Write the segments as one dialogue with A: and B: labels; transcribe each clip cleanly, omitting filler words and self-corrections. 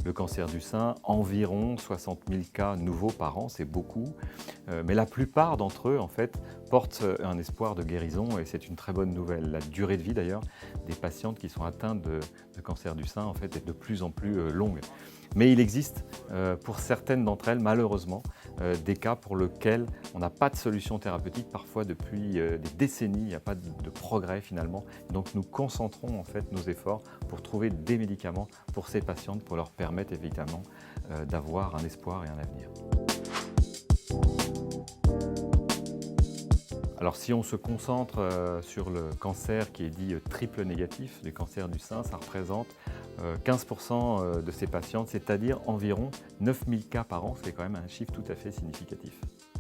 A: le cancer du sein, environ 60 000 cas nouveaux par an, c'est beaucoup. Mais la plupart d'entre eux, en fait, portent un espoir de guérison et c'est une très bonne nouvelle. La durée de vie, d'ailleurs, des patientes qui sont atteintes de cancer du sein, en fait, est de plus en plus longue. Mais il existe, pour certaines d'entre elles, malheureusement, des cas pour lesquels on n'a pas de solution thérapeutique, parfois depuis des décennies, il n'y a pas de progrès finalement. Donc nous concentrons en fait nos efforts pour trouver des médicaments pour ces patientes, pour leur permettre évidemment d'avoir un espoir et un avenir. Alors si on se concentre sur le cancer qui est dit triple négatif, le cancer du sein, ça représente 15% de ces patientes, c'est-à-dire environ 9000 cas par an, c'est quand même un chiffre tout à fait significatif.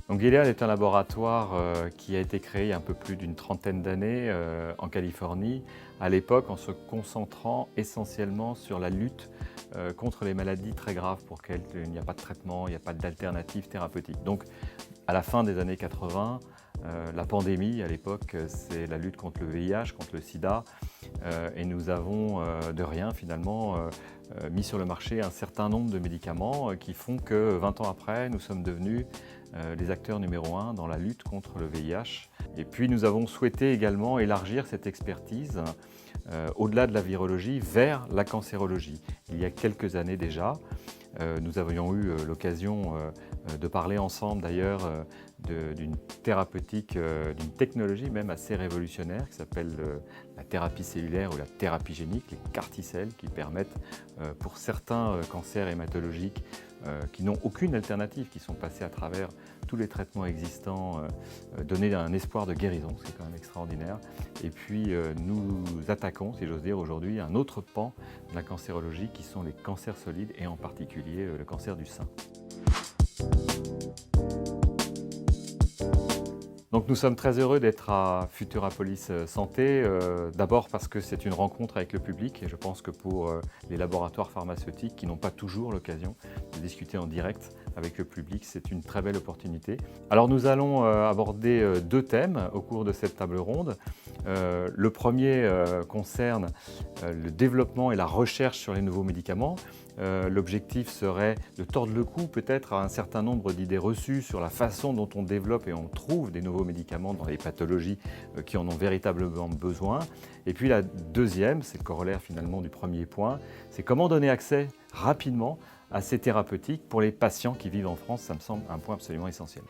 A: Donc Gilead est un laboratoire qui a été créé il y a un peu plus d'une trentaine d'années en Californie, à l'époque en se concentrant essentiellement sur la lutte contre les maladies très graves pour lesquelles il n'y a pas de traitement, il n'y a pas d'alternative thérapeutique. Donc à la fin des années 80, la pandémie, à l'époque, c'est la lutte contre le VIH, contre le sida, et nous avons de rien finalement mis sur le marché un certain nombre de médicaments qui font que 20 ans après, nous sommes devenus les acteurs numéro 1 dans la lutte contre le VIH. Et puis nous avons souhaité également élargir cette expertise au-delà de la virologie vers la cancérologie. Il y a quelques années déjà, nous avions eu l'occasion de parler ensemble d'ailleurs d'une thérapeutique, d'une technologie même assez révolutionnaire qui s'appelle la thérapie cellulaire ou la thérapie génique, les CAR-T-cells, qui permettent pour certains cancers hématologiques qui n'ont aucune alternative, qui sont passés à travers tous les traitements existants, donner un espoir de guérison, c'est quand même extraordinaire. Et puis nous attaquons, si j'ose dire aujourd'hui, un autre pan de la cancérologie qui sont les cancers solides et en particulier le cancer du sein. Donc nous sommes très heureux d'être à Futurapolis Santé, d'abord parce que c'est une rencontre avec le public et je pense que pour les laboratoires pharmaceutiques qui n'ont pas toujours l'occasion de discuter en direct avec le public, c'est une très belle opportunité. Alors nous allons aborder deux thèmes au cours de cette table ronde. Le premier concerne le développement et la recherche sur les nouveaux médicaments. L'objectif serait de tordre le cou peut-être à un certain nombre d'idées reçues sur la façon dont on développe et on trouve des nouveaux médicaments dans les pathologies qui en ont véritablement besoin. Et puis la deuxième, c'est le corollaire finalement du premier point, c'est comment donner accès rapidement à ces thérapeutiques pour les patients qui vivent en France. Ça me semble un point absolument essentiel.